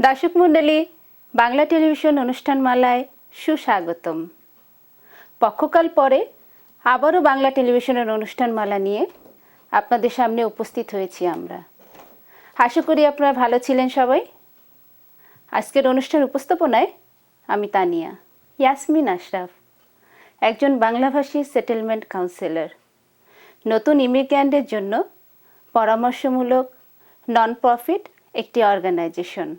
দর্শক মণ্ডলী, বাংলা টেলিভিশন অনুষ্ঠানমালায় সুস্বাগতম। পক্ষকাল পরে আবারও বাংলা টেলিভিশনের অনুষ্ঠানমালা নিয়ে আপনাদের সামনে উপস্থিত হয়েছি আমরা। আশা করি আপনারা ভালো ছিলেন সবাই। আজকের অনুষ্ঠান উপস্থাপনায় আমি তানিয়া। ইয়াসমিন আশরাফ একজন বাংলাভাষী সেটেলমেন্ট কাউন্সিলর। নতুন ইমিগ্র্যান্টদের জন্য পরামর্শমূলক নন প্রফিট একটি অর্গানাইজেশন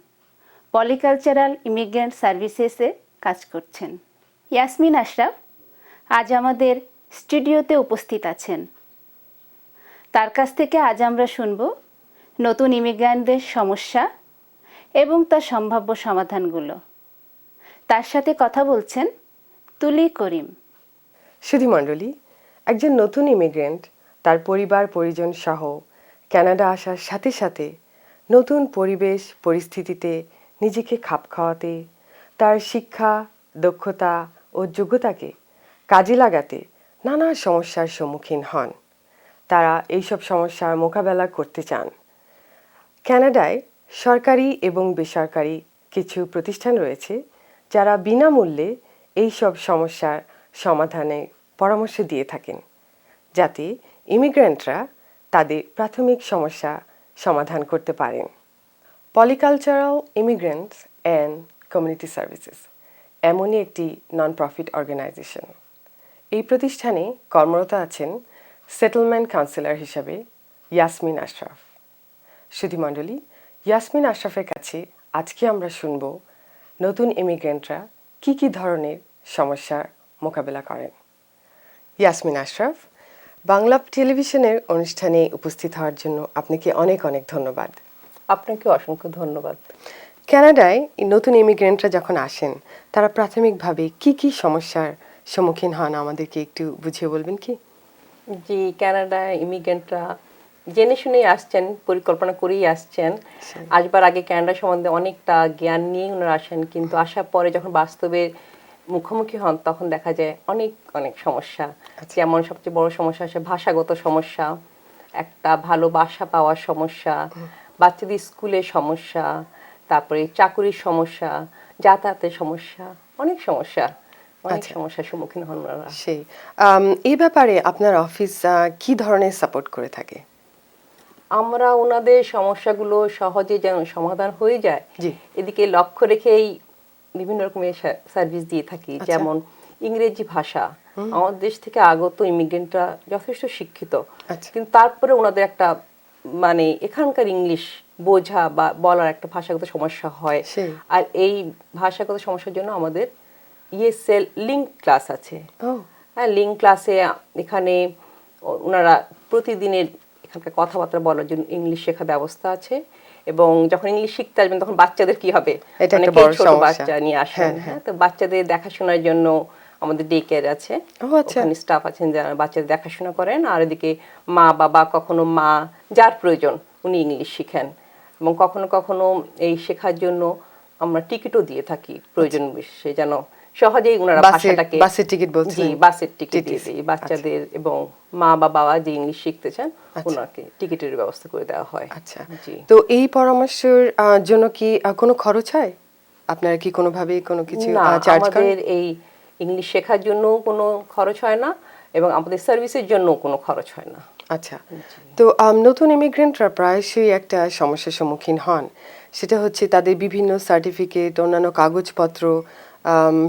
পলিকালচারাল ইমিগ্রেন্ট সার্ভিসেসে কাজ করছেন। ইয়াসমিন আশরাফ আজ আমাদের স্টুডিওতে উপস্থিত আছেন। তার কাছ থেকে আজ আমরা শুনব নতুন ইমিগ্র্যান্টদের সমস্যা এবং তার সম্ভাব্য সমাধানগুলো। তার সাথে কথা বলছেন তুলি করিম। সুধীমণ্ডলী, একজন নতুন ইমিগ্রেন্ট তার পরিবার পরিজন সহ কানাডা আসার সাথে সাথে নতুন পরিবেশ পরিস্থিতিতে নিজেকে খাপ খাওয়াতে, তার শিক্ষা, দক্ষতা ও যোগ্যতাকে কাজে লাগাতে নানা সমস্যার সম্মুখীন হন। তারা এইসব সমস্যার মোকাবেলা করতে চান। কানাডায় সরকারি এবং বেসরকারি কিছু প্রতিষ্ঠান রয়েছে যারা বিনামূল্যে এইসব সমস্যার সমাধানে পরামর্শ দিয়ে থাকেন, যাতে ইমিগ্রেন্টরা তাদের প্রাথমিক সমস্যা সমাধান করতে পারেন। পলিকালচারাল ইমিগ্রেন্টস অ্যান্ড কমিউনিটি সার্ভিসেস এমনই একটি নন প্রফিট অর্গানাইজেশন। এই প্রতিষ্ঠানে কর্মরত আছেন সেটেলমেন্ট কাউন্সিলর হিসাবে ইয়াসমিন আশরাফ। সুধীমণ্ডলী, ইয়াসমিন আশরাফের কাছে আজকে আমরা শুনব নতুন ইমিগ্রেন্টরা কী কী ধরনের সমস্যার মোকাবেলা করেন। ইয়াসমিন আশরাফ, বাংলা টেলিভিশনের অনুষ্ঠানে উপস্থিত হওয়ার জন্য আপনাকে অনেক অনেক ধন্যবাদ। আপনাকে অসংখ্য ধন্যবাদ। কানাডায় নতুন ইমিগ্রেন্টরা যখন আসেন, তারা প্রাথমিকভাবে কি কি সমস্যার সম্মুখীন হন আমাদেরকে একটু বুঝিয়ে বলবেন কি? জি, কানাডায় ইমিগ্রেন্টরা জেনে শুনেই আসছেন, পরিকল্পনা করেই আসছেন। আসবার আগে কানাডা সম্বন্ধে অনেকটা জ্ঞান নিয়ে ওনারা আসেন, কিন্তু আসার পরে যখন বাস্তবে মুখোমুখি হন তখন দেখা যায় অনেক অনেক সমস্যা। যেমন সবচেয়ে বড় সমস্যা হচ্ছে ভাষাগত সমস্যা, একটা ভালো বাসা পাওয়ার সমস্যা, বাচ্চাদের স্কুলের সমস্যা, তারপরে চাকুরির সমস্যা, যাতায়াতের সমস্যা, অনেক সমস্যার সম্মুখীন হন ওনারা। সেই এই ব্যাপারে আপনার অফিস কি ধরনের সাপোর্ট করে থাকে? আমরা ওনাদের সমস্যাগুলো সহজে যেন সমাধান হয়ে যায় এদিকে লক্ষ্য রেখেই বিভিন্ন রকমের সার্ভিস দিয়ে থাকি। যেমন ইংরেজি ভাষা, আমাদের দেশ থেকে আগত ইমিগ্রেন্টরা যথেষ্ট শিক্ষিত, কিন্তু তারপরে ওনাদের একটা মানে এখানকার ইংলিশ বোঝা বা বলার একটা ভাষাগত সমস্যা হয়। আর এই ভাষাগত সমস্যার জন্য আমাদের ইএসএল লিঙ্ক ক্লাস আছে। হ্যাঁ, লিঙ্ক ক্লাসে এখানে ওনারা প্রতিদিনের এখানকার কথাবার্তা বলার জন্য ইংলিশ শেখার ব্যবস্থা আছে। এবং যখন ইংলিশ শিখতে আসবেন তখন বাচ্চাদের কি হবে, ছোট বাচ্চা নিয়ে আসেন, হ্যাঁ, তো বাচ্চাদের দেখাশোনার জন্য আমাদের ডে কেয়ার আছে, ওখানে স্টাফ আছেন যারা বাচ্চাদের দেখাশোনা করেন। আর এদিকে মা বাবা, কখনো মা যার প্রয়োজন উনি ইংলিশ শিখেন। এবং কখনো কখনো এই শেখার জন্য আমরা টিকিটও দিয়ে থাকি প্রয়োজন বিশেষে, যেন সহজেই ওনারা ভাষাটাকে বাসের টিকিট বাসের টিকিট দিয়ে দিই বাচ্চাদের। এবং মা বাবা যে ইংলিশ শিখতে চান ওনাকে টিকিটের ব্যবস্থা করে দেওয়া হয়। আচ্ছা, তো এই পরামর্শের জন্য কি কোনো খরচ হয়? আপনারা কি কোনোভাবে কোনো কিছু চার্জ করেন? আমাদের এই ইংলিশ শেখার জন্য কোনো খরচ হয় না এবং আমাদের সার্ভিসের জন্য কোনো খরচ হয় না। আচ্ছা, তো নতুন ইমিগ্রেন্টরা প্রায়শই একটা সমস্যার সম্মুখীন হন, সেটা হচ্ছে তাদের বিভিন্ন সার্টিফিকেট, অন্যান্য কাগজপত্র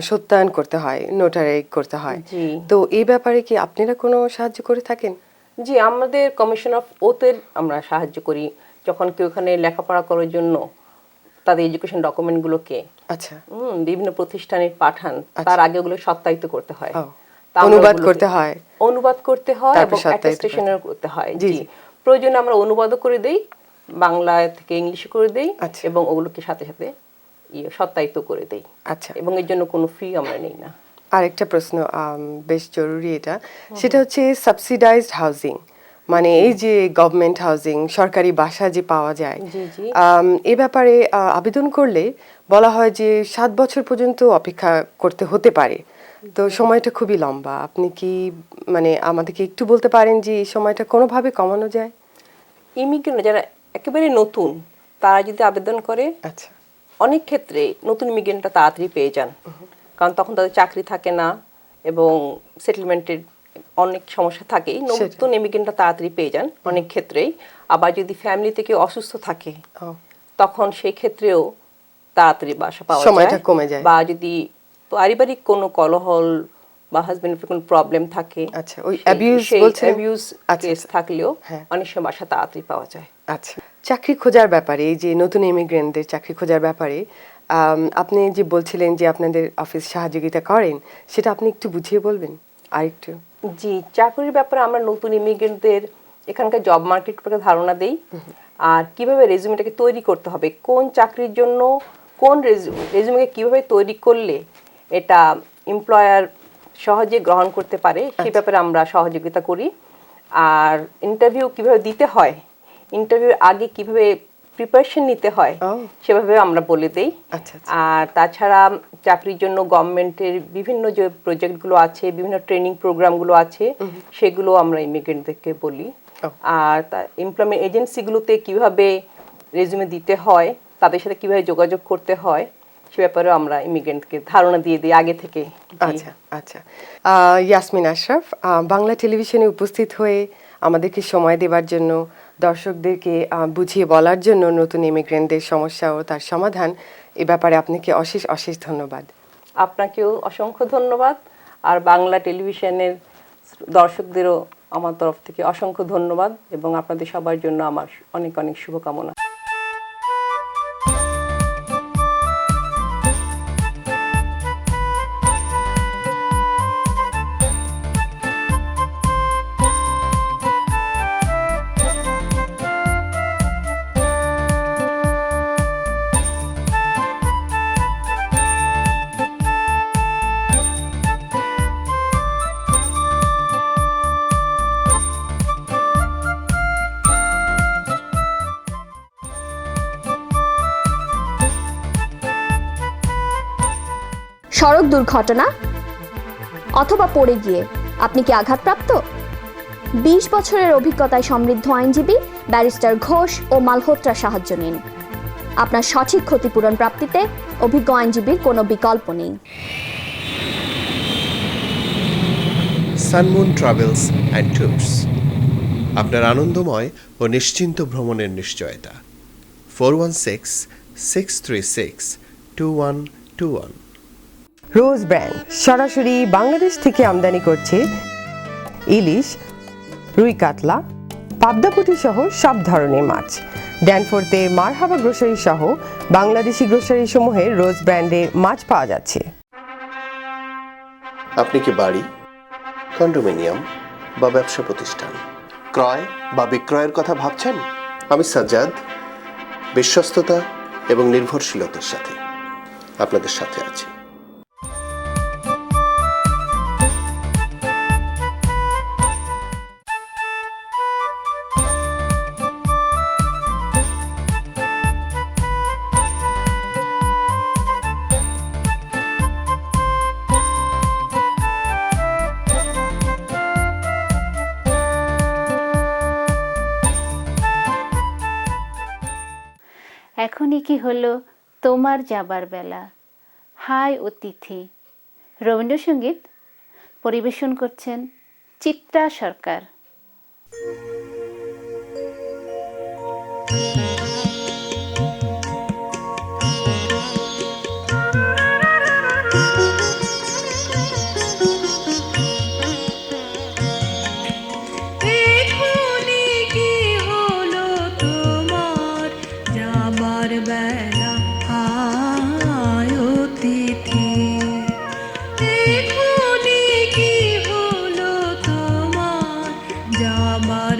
সত্যায়ন করতে হয়, নোটারি করতে হয়। তো এই ব্যাপারে কি আপনারা কোনো সাহায্য করে থাকেন? জি, আমাদের কমিশন অফ ওথের আমরা সাহায্য করি। যখন কেউ এখানে লেখাপড়া করার জন্য তাদের এডুকেশন ডকুমেন্টগুলোকে বিভিন্ন প্রতিষ্ঠানে পাঠান, তার আগে ওগুলো সত্যায়িত করতে হয়, অনুবাদ করতে হয় এবং অ্যাটেস্টেশনও করতে হয়। জি, প্রয়োজনে আমরা অনুবাদও করে দেই, বাংলা থেকে ইংলিশে করে দেই এবং ওগুলোকে সাথে সাথে সত্যায়িত করে দেই। আচ্ছা, এবং এর জন্য কোনো ফি আমরা নেই না। আরেকটা প্রশ্ন বেশ জরুরি, এটা সেটা হচ্ছে সাবসিডাইজড হাউজিং, মানে এই যে গভর্নমেন্ট হাউজিং, সরকারি বাসা যে পাওয়া যায়, এ ব্যাপারে আবেদন করলে বলা হয় যে 7 বছর পর্যন্ত অপেক্ষা করতে হতে পারে। তো সময়টা খুবই লম্বা। আপনি কি মানে আমাদেরকে একটু বলতে পারেন যে এই সময়টা কোনোভাবে কমানো যায়? ইমিগ্রেন্ট যারা একেবারে নতুন তারা যদি আবেদন করে অনেক ক্ষেত্রে নতুন ইমিগ্রেন্টরা তাড়াতাড়ি পেয়ে যান, কারণ তখন তাদের চাকরি থাকে না এবং সেটেলমেন্টের অনেক সমস্যা থাকেই। নতুন ইমিগ্রেন্টরা তাড়াতাড়ি পেয়ে যান অনেক ক্ষেত্রেই। আবার যদি ফ্যামিলি থেকে অসুস্থ থাকে তখন সেই ক্ষেত্রেও তাড়াতাড়ি বাসা পাওয়া সময়টা কমে যায়। বা যদি পারিবারিক কোনো কলহল বা হাজবেন্ডের কোনো প্রবলেম থাকে, আচ্ছা, ওই অ্যাবিউজ কেস থাকলেও অনেক সময় বাসা তাড়াতাড়ি পাওয়া যায়। আচ্ছা, চাকরি খোঁজার ব্যাপারে, এই যে নতুন ইমিগ্রেন্টদের চাকরি খোঁজার ব্যাপারে আপনি যে বলছিলেন যে আপনাদের অফিস সহযোগিতা করেন, সেটা আপনি একটু বুঝিয়ে বলবেন আরেকটু? জি, চাকরির ব্যাপারে আমরা নতুন ইমিগ্রেন্টদের এখানকার জব মার্কেট সম্পর্কে ধারণা দেই, আর কিভাবে রেজুমেটাকে তৈরি করতে হবে, কোন চাকরির জন্য কোন রেজুমেকে কিভাবে তৈরি করলে এটা এমপ্লয়ার সহজে গ্রহণ করতে পারে সেই ব্যাপারে আমরা সহযোগিতা করি। আর ইন্টারভিউ কিভাবে দিতে হয়, ইন্টারভিউর আগে কিভাবে প্রিপারেশন নিতে হয় সেভাবে আমরা বলে দেই। আর তাছাড়া চাকরির জন্য গভর্নমেন্টের বিভিন্ন যে প্রজেক্টগুলো আছে, বিভিন্ন ট্রেনিং প্রোগ্রামগুলো আছে, সেগুলো আমরা ইমিগ্রেন্টদেরকে বলি। আর এমপ্লয়মেন্ট এজেন্সিগুলোতে কিভাবে রেজুমে দিতে হয়, তাদের সাথে কিভাবে যোগাযোগ করতে হয় সে ব্যাপারেও আমরা ইমিগ্রেন্টকে ধারণা দিয়ে দিই আগে থেকে। আচ্ছা আচ্ছা, ইয়াসমিন আশরাফ, বাংলা টেলিভিশনে উপস্থিত হয়ে আমাদেরকে সময় দেওয়ার জন্য, দর্শকদেরকে বুঝিয়ে বলার জন্য নতুন ইমিগ্রেন্টদের সমস্যা ও তার সমাধান, এ ব্যাপারে আপনাকে অশেষ অশেষ ধন্যবাদ। আপনাকেও অসংখ্য ধন্যবাদ। আর বাংলা টেলিভিশনের দর্শকদেরও আমার তরফ থেকে অসংখ্য ধন্যবাদ এবং আপনাদের সবার জন্য আমার অনেক অনেক শুভকামনা। সড়ক দুর্ঘটনা অথবা পড়ে গিয়ে আপনি কি আঘাতপ্রাপ্ত? 20 বছরের অভিজ্ঞতায় সমৃদ্ধ আইনজীবী ব্যারিস্টার ঘোষ ও মালহোত্রার সাহায্য নিন। আপনার সঠিক ক্ষতিপূরণ প্রাপ্তিতে অভিজ্ঞ আইনজীবীর কোনো বিকল্প নেই। সানমুন ট্রাভেলস অ্যান্ড ট্যুরস, আপনার আনন্দময় ও নিশ্চিন্ত ভ্রমণের নিশ্চয়তা। 4166362121। রোজ ব্র্যান্ড সরাসরি বাংলাদেশ থেকে আমদানি করছে ইলিশ, রুই কাতলা, পাবদাপুটি সহ সব ধরনের মাছ। ড্যানফোর্থে মারহাবা গ্রোসারি সহ বাংলাদেশি গ্রোসারি সমূহে রোজ ব্র্যান্ডের মাছ পাওয়া যাচ্ছে। আপনি কি বাড়ি, কন্ডোমিনিয়াম বা ব্যবসা প্রতিষ্ঠান ক্রয় বা বিক্রয়ের কথা ভাবছেন? আমি সাজ্জাদ বিশ্বস্ততা এবং নির্ভরশীলতার সাথে আপনাদের সাথে আছি। এখনই কি হলো তোমার যাবার বেলা, হায় অতিথি। রবীন্দ্রসঙ্গীত পরিবেশন করছেন চিত্রা সরকার। আমার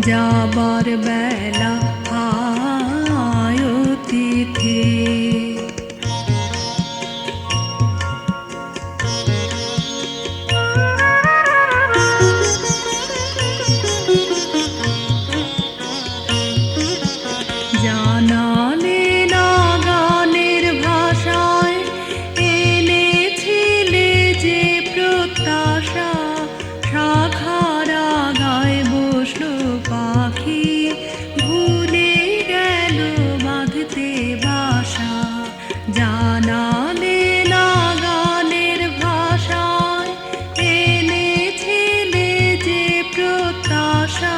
যাবার বেলা হায় অতিথি। জানালে না গানের ভাষায় এনেছিলে যে প্রত্যাশা, শাখার আগায় বসলো পাখি ভুলে গেল বাঁধতে বাসা। জানালে না গানের ভাষায় এনেছিলে যে প্রত্যাশা,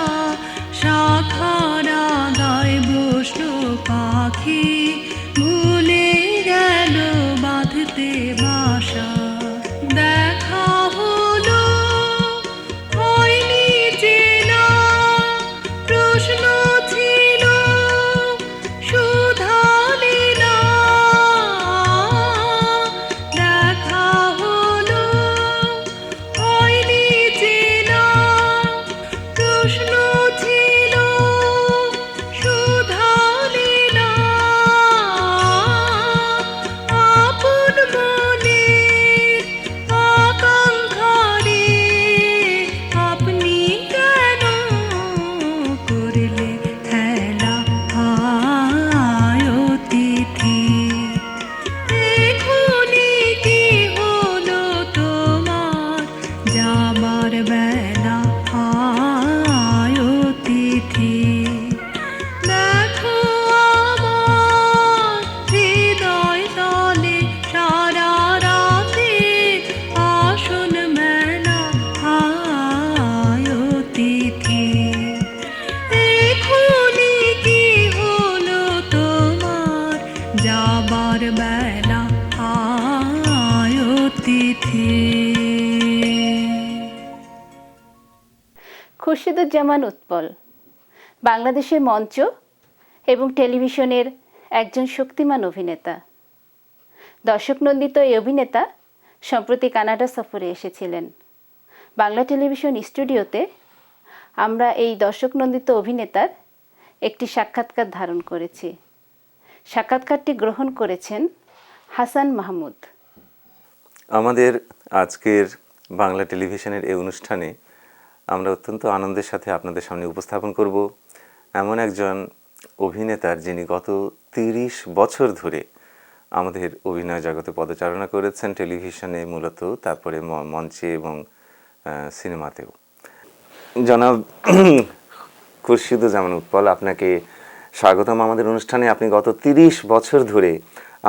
শাখার আগায় বসলো পাখি ভুলে গেল বাঁধতে বাসা। দেখা হলো হয়নি চেনা, প্রশ্ন ছিল শুধালে না। দেখা হলো হয়নি চেনা, প্রশ্ন ছিল শুধালে না। আপন মনের আকাঙ্ক্ষারে আপনি কেন করলে খেলা হায় অতিথি। এখনি কি হলো তোমার যাবার বেলা হায় অতিথি। দেখো আমার হৃদয় তলে সারা রাতে আসন মেলা হায় অতিথি। এখনি কি হলো তোমার যাবার বেলা হায় অতিথি। খুরশিদুজ্জামান উৎপল বাংলাদেশের মঞ্চ এবং টেলিভিশনের একজন শক্তিমান অভিনেতা। দর্শকনন্দিত এই অভিনেতা সম্প্রতি কানাডা সফরে এসেছিলেন। বাংলা টেলিভিশন স্টুডিওতে আমরা এই দর্শকনন্দিত অভিনেতার একটি সাক্ষাৎকার ধারণ করেছি। সাক্ষাৎকারটি গ্রহণ করেছেন হাসান মাহমুদ। আমাদের আজকের বাংলা টেলিভিশনের এই অনুষ্ঠানে আমরা অত্যন্ত আনন্দের সাথে আপনাদের সামনে উপস্থাপন করব এমন একজন অভিনেতার যিনি গত 30 বছর ধরে আমাদের অভিনয় জগতে পদচারণা করেছেন, টেলিভিশনে মূলত, তারপরে মঞ্চে এবং সিনেমাতেও। জনাব খুরশিদুজ্জামান উৎপল, আপনাকে স্বাগতম আমাদের অনুষ্ঠানে। আপনি গত 30 বছর ধরে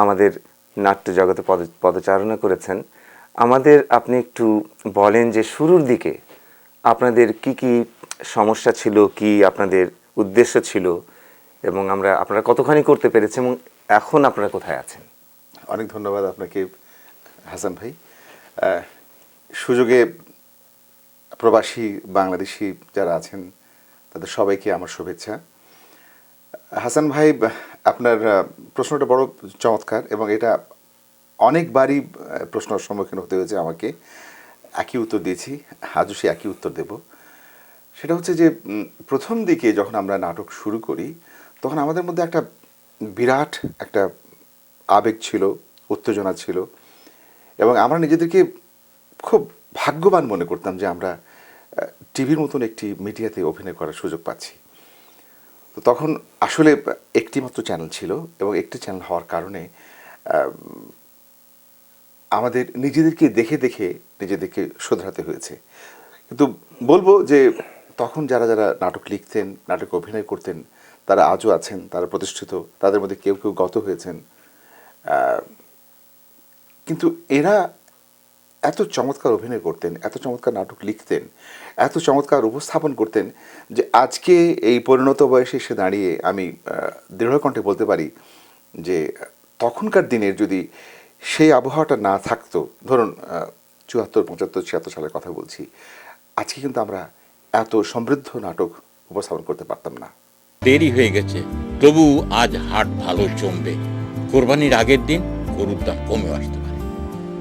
আমাদের নাট্য জগতে পদচারণা করেছেন। আমাদের আপনি একটু বলেন যে শুরুর দিকে আপনাদের কি কি সমস্যা ছিল, কি আপনাদের উদ্দেশ্য ছিল, এবং আপনারা কতখানি করতে পেরেছেন, এবং এখন আপনারা কোথায় আছেন? অনেক ধন্যবাদ আপনাকে হাসান ভাই। সুযোগে প্রবাসী বাংলাদেশি যারা আছেন তাদের সবাইকে আমার শুভেচ্ছা। হাসান ভাই, আপনার প্রশ্নটা বড় চমৎকার এবং এটা অনেকবারই প্রশ্নের সম্মুখীন হতে হয়েছে আমাকে। একই উত্তর দিয়েছি, আজও সে একই উত্তর দেব। সেটা হচ্ছে যে প্রথম দিকে যখন আমরা নাটক শুরু করি তখন আমাদের মধ্যে একটা বিরাট একটা আবেগ ছিল, উত্তেজনা ছিল, এবং আমরা নিজেদেরকে খুব ভাগ্যবান মনে করতাম যে আমরা টিভির মতন একটি মিডিয়াতে অভিনয় করার সুযোগ পাচ্ছি। তো তখন আসলে একটি মাত্র চ্যানেল ছিল এবং একটি চ্যানেল হওয়ার কারণে আমাদের নিজেদেরকে দেখে দেখে নিজেদেরকে শোধরাতে হয়েছে। কিন্তু বলবো যে তখন যারা যারা নাটক লিখতেন, নাটকে অভিনয় করতেন, তারা আজও আছেন, তারা প্রতিষ্ঠিত, তাদের মধ্যে কেউ কেউ গত হয়েছেন। কিন্তু এরা এত চমৎকার অভিনয় করতেন, এত চমৎকার নাটক লিখতেন, এত চমৎকার উপস্থাপন করতেন যে আজকে এই পরিণত বয়সে এসে দাঁড়িয়ে আমি দৃঢ়কণ্ঠে বলতে পারি যে তখনকার দিনের যদি সেই আবহাওয়াটা না থাকতো, ধরুন 74, 75, 76 সালের কথা বলছি, আজকে কিন্তু আমরা এত সমৃদ্ধ নাটক উপস্থাপন করতে পারতাম না। দেরি হয়ে গেছে, তবু আজ হাট ভালো জমবে। কোরবানির আগের দিন গরুর দাম কমে আসতে পারে,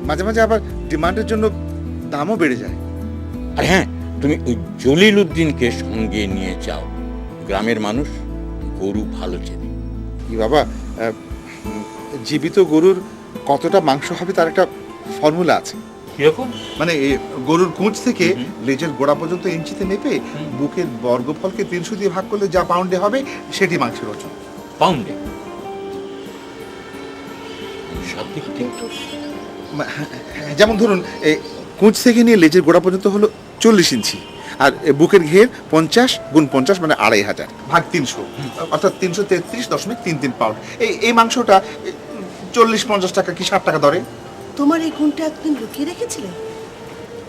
মাঝে মাঝে আবার ডিমান্ডের জন্য দামও বেড়ে যায়। আর হ্যাঁ, তুমি ওই জলিল উদ্দিনকে সঙ্গে নিয়ে যাও, গ্রামের মানুষ গরু ভালো চেনে। কি বাবা, জীবিত গরুর কতটা মাংস হবে তার একটা ফর্মুলা আছে। কিরকম? মানে গরুর কুঁচ থেকে লেজের গোড়া পর্যন্ত ইঞ্চিতে মেপে বুকের বর্গফলকে 300 দিয়ে ভাগ করলে যা পাউন্ডে হবে সেটি মাংসের ওজন। পাউন্ডে? সঠিক কিন্তু যেমন ধরুন কুঁচ থেকে নিয়ে লেজের গোড়া পর্যন্ত হলো 40 ইঞ্চি, আর বুকের ঘের 50 গুণ 50 মানে 2500 ভাগ 300, অর্থাৎ 333.33 পাউন্ড। এই মাংসটা 40-50 টাকা কি 60 টাকা দরে। তোমার এই গুণটা এতদিন লুকিয়ে রেখেছিলে?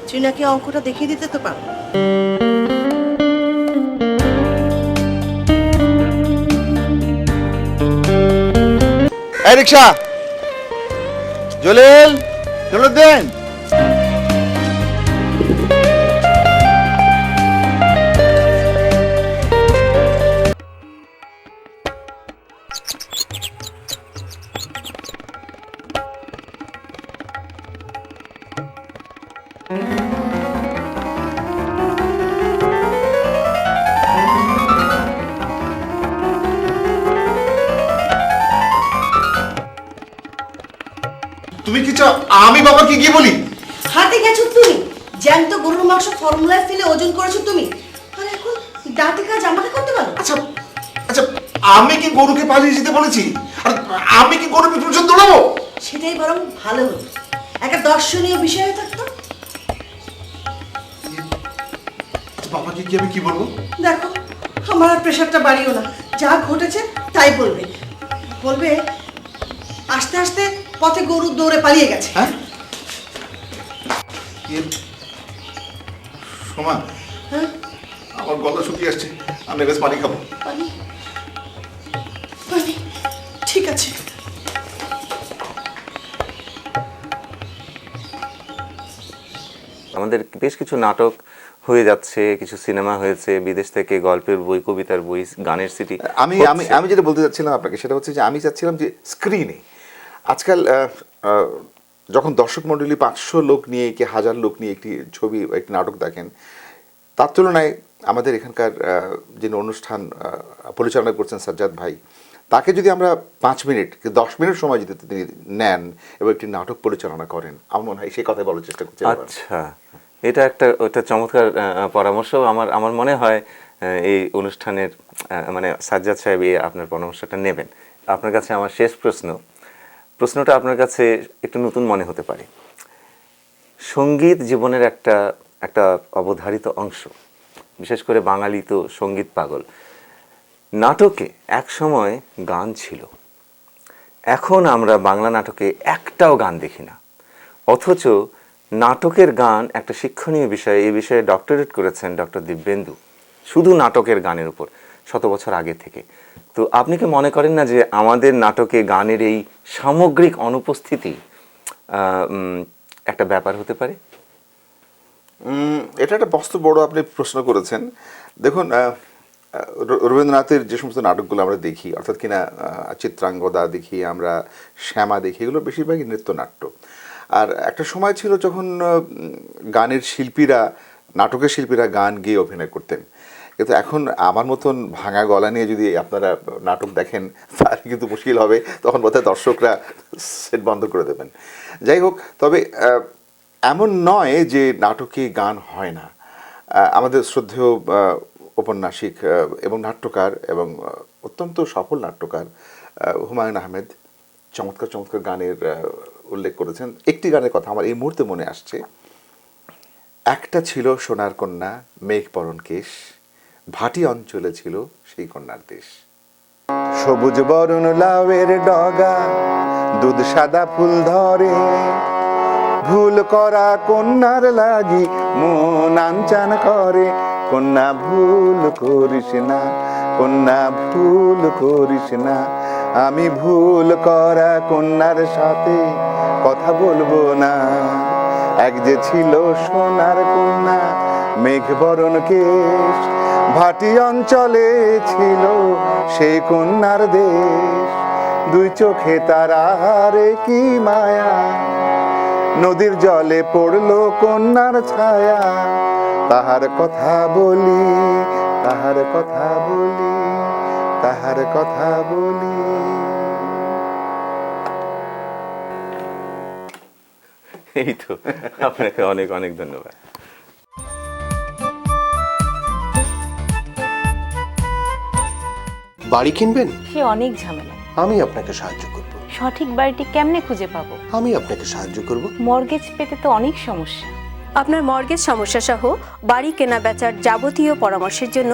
চীনাকে অঙ্কটা দেখিয়ে দিতে তো পারো। এই রিকশা, জলিল, চলো দেন। তুমি কি চাও আমি বাবাকে গিয়ে বলি? হাতে গেছো তুমি, জ্যান্ত গরুর মাংস ফর্মুলায় ফেলে ওজন করেছো তুমি, আর এখন ডাটি কাজ আমাকে করতে পারো? আচ্ছা আচ্ছা, আমি কি গরুকে পালিয়ে যেতে বলেছি? আর আমি কি গরু পিছন দৌড়াবো? সেটাই বরং ভালো হতো, একটা দর্শনীয় বিষয় থাকতো। বাবাকে কি আমি কি বলবো? দেখো, আমার আর প্রেশারটা বাড়িও না, যা ঘটেছে তাই বলবে। বলবে আস্তে আস্তে পথে গরু দৌড়ে পালিয়ে গেছে। হ্যাঁ, সোমা, হ্যাঁ, আমার গলা শুকিয়ে আসছে, আমি বেশ পানি খাবো। পানি পানি, ঠিক আছে। আমাদের বেশ কিছু নাটক হয়ে যাচ্ছে, কিছু সিনেমা হয়েছে, বিদেশ থেকে গল্পের বই, কবিতার বই, গানের সিডি। আমি যেটা বলতে চাচ্ছিলাম আপনাকে সেটা হচ্ছে যে আমি চাচ্ছিলাম যে স্ক্রিনে আজকাল যখন দর্শক মণ্ডলী 500 লোক নিয়ে কি 1000 লোক নিয়ে একটি ছবি, একটি নাটক দেখেন, তার তুলনায় আমাদের এখানকার যিনি অনুষ্ঠান পরিচালনা করছেন সাজ্জাদ ভাই, তাকে যদি আমরা 5 মিনিট কি 10 মিনিট সময় যদি তিনি নেন এবং একটি নাটক পরিচালনা করেন, আমার মনে হয় সেই কথাই বলার চেষ্টা করছি। আচ্ছা, এটা একটা চমৎকার পরামর্শ। আমার মনে হয় এই অনুষ্ঠানের মানে সাজ্জাদ সাহেব আপনার পরামর্শটা নেবেন। আপনার কাছে আমার শেষ প্রশ্নটা আপনার কাছে একটু নতুন মনে হতে পারে। সঙ্গীত জীবনের একটা অবধারিত অংশ, বিশেষ করে বাঙালি তো সঙ্গীত পাগল। নাটকে এক সময় গান ছিল, এখন আমরা বাংলা নাটকে একটাও গান দেখি না, অথচ নাটকের গান একটা শিক্ষণীয় বিষয়। এই বিষয়ে ডক্টরেট করেছেন ডক্টর দিব্যেন্দু, শুধু নাটকের গানের উপর, 100 বছর আগে থেকে। তো আপনি কি মনে করেন না যে আমাদের নাটকে গানের এই সামগ্রিক অনুপস্থিতি একটা ব্যাপার হতে পারে? এটা একটা বস্তু বড় আপনি প্রশ্ন করেছেন। দেখুন, রবীন্দ্রনাথের যে সমস্ত নাটকগুলো আমরা দেখি, অর্থাৎ কিনা চিত্রাঙ্গদা দেখি, আমরা শ্যামা দেখি, এগুলো বেশিরভাগই নৃত্যনাট্য। আর একটা সময় ছিল যখন গানের শিল্পীরা, নাটকের শিল্পীরা গান গেয়ে অভিনয় করতেন। কিন্তু এখন আমার মতন ভাঙা গলা নিয়ে যদি আপনারা নাটক দেখেন তাহলে কিন্তু মুশকিল হবে, তখন বোধহয় দর্শকরা সেট বন্ধ করে দেবেন। যাই হোক, তবে এমন নয় যে নাটকে গান হয় না। আমাদের শ্রদ্ধেয় ঔপন্যাসিক এবং নাট্যকার এবং অত্যন্ত সফল নাট্যকার হুমায়ুন আহমেদ চমৎকার চমৎকার গানের উল্লেখ করেছেন। একটি গানের কথা আমার এই মুহূর্তে মনে আসছে। একটা ছিল সোনার কন্যা, মেঘ পরণ কেশ, ভাটি অঞ্চলে ছিল সেই কন্যার দেশ। সবুজ বরণ লাউয়ের ডগা, দুধ সাদা ফুল ধরে, ভুল করা কন্যার লাগি মন আনচান করে। কন্যা ভুল করিস না, কন্যা ভুল করিস না, আমি ভুল করা কন্যার সাথে কথা বলবো না। এক যে ছিল সোনার কন্যা, মেঘ বরণ কেশ, ভাটি অঞ্চলে ছিল সেই কন্যার দেশ। দুই চোখে তারারে কি মায়া, নদীর জলে পড়লো কন্যার ছায়া। তাহার কথা বলি, তাহার কথা বলি। তাহার কথা বলি। এই তো, আপনাকে অনেক অনেক ধন্যবাদ। বাড়ি কিনবেন? সে অনেক ঝামেলা। আমি আপনাকে সাহায্য করব। সঠিক বাড়িটি কেমনে খুঁজে পাবো? আমি আপনাকে সাহায্য করব। মর্গেজ পেতে তো অনেক সমস্যা। আপনার মর্গেজ সমস্যা সহ বাড়ি কেনা বেচার যাবতীয় পরামর্শের জন্য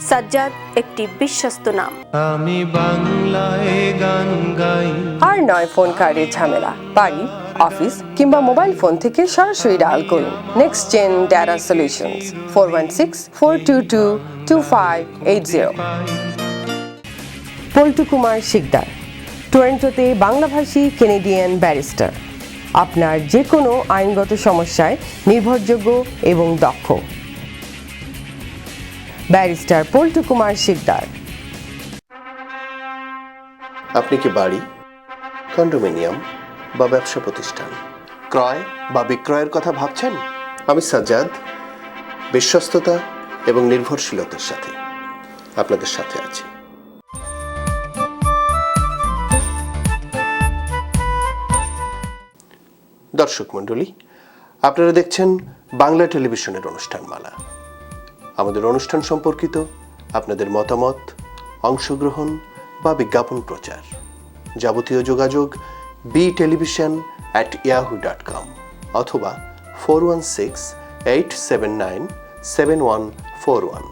সাজ্জাদ একটি বিশ্বস্ত নাম। আমি বাংলায় গান গাই। আর নয় ফোন কার্ডের ঝামেলা। বাড়ি, অফিস কিংবা মোবাইল ফোন থেকে সরাসরি ডায়াল করুন next gen data solutions 416-422-2580। Poltu Kumar Sikdar, টরন্টোতে বাংলাভাষী কেনেডিয়ান ব্যারিস্টার। আপনার যে কোনো আইনগত সমস্যায় নির্ভরযোগ্য এবং দক্ষ। ব্যারিস্টার পল্টু কুমার শিকদার। আপনি কি বাড়ি, কন্ডোমিনিয়াম বা ব্যবসা প্রতিষ্ঠান ক্রয় বা বিক্রয়ের কথা ভাবছেন? আমি সাজ্জাদ বিশ্বস্ততা এবং নির্ভরশীলতার সাথে আপনাদের সাথে আছি। দর্শক মণ্ডলী, আপনারা দেখছেন বাংলা টেলিভিশনের অনুষ্ঠানমালা। আমাদের অনুষ্ঠান সম্পর্কিত আপনাদের মতামত, অংশগ্রহণ বা বিজ্ঞাপন প্রচার যাবতীয় যোগাযোগ btelevision@yahoo.com অথবা 416-879-7141।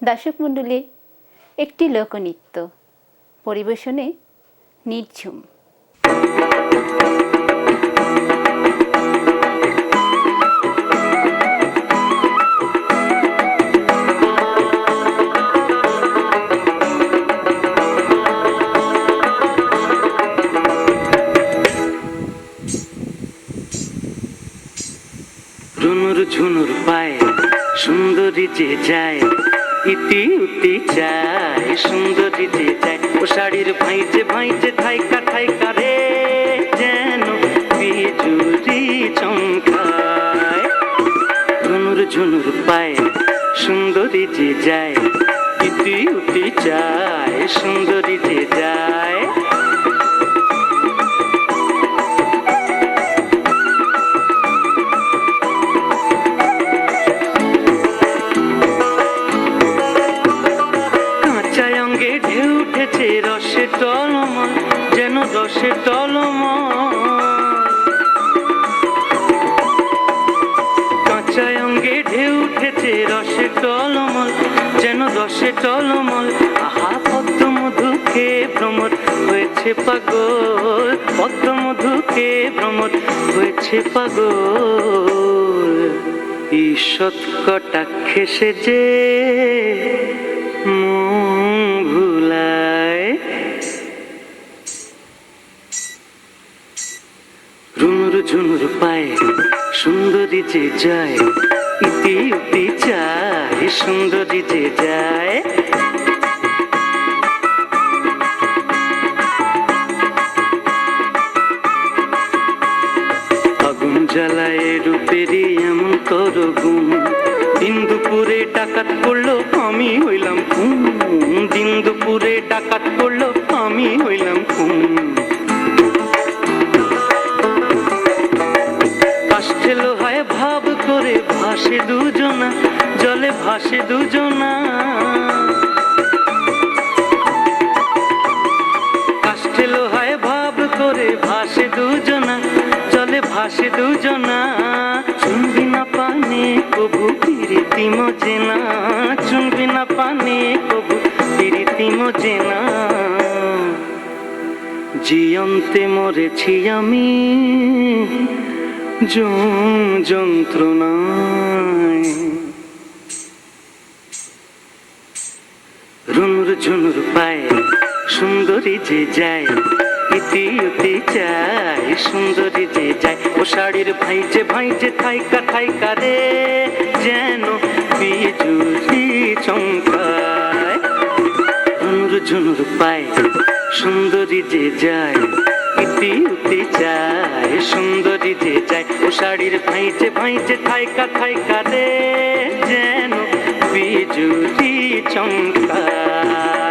দর্শক মণ্ডলী, একটি লোকনৃত্য পরিবেশনে নির্ঝুম। ঝুনুর ঝুনুর পায়ে সুন্দরী যে যায়, ইতি উতি চায় সুন্দরী যে যায়। ও শাড়ির ভাইজে ভাইজে থাইকা থাইকা রে যেন বিজুরি চমকায়। ঝুনুর ঝুনুর পায়ে সুন্দরী যে যায়, ইতি উতি চায় সুন্দরী যে যায়। রসে টলমল যেন রসে টলমল, কাঁচা অঙ্গে ঢেউ উঠেছে রসে টলমল যেন রসে টলমল। আহা পদ্ম মধুকে ভ্রমর হয়েছে পাগল, পদ্ম মধুকে ভ্রমর হয়েছে পাগল। ঈষৎ কটাক্ষে সে যে ভুলায়। ঝুনুর ঝুনুর পায়ে সুন্দরী যে যায়, ইতি উতি চায় সুন্দরী যে যায়। আগুন জ্বালায় রূপেরই এমন তোর গুণ, দিন দুপুরে ডাকাত পড়লো আমি হইলাম খুন, দিন দুপুরে ডাকাত পড়লো আমি হইলাম খুন। কাষ্ঠে লোহায় ভাব করে ভাসে দুজনা, জলে ভাসে দুজনা। কাষ্ঠে লোহায় ভাব করে ভাসে দুজনা, ভাসে দুজনা চুনবি না পানে কবু প্রীতি মজে না চুনবি না পানে কবু প্রীতি মজে না জিয়ন্তে মরেছি আমি যন্ত্রণায় রুনুর ঝুনুর পায় সুন্দরী যে যায় ইতি উতি চায় সুন্দরী যে যায় ও শাড়ির ভাইজে থাইকা রে যেন বিজুলি চমকায় রুনুর ঝুনুর পায় সুন্দরী যে যায় ইতি উতি চায় সুন্দরী যে যায় ও শাড়ির ভাইজে থাইকা রে যেন বিজুলি চমকায়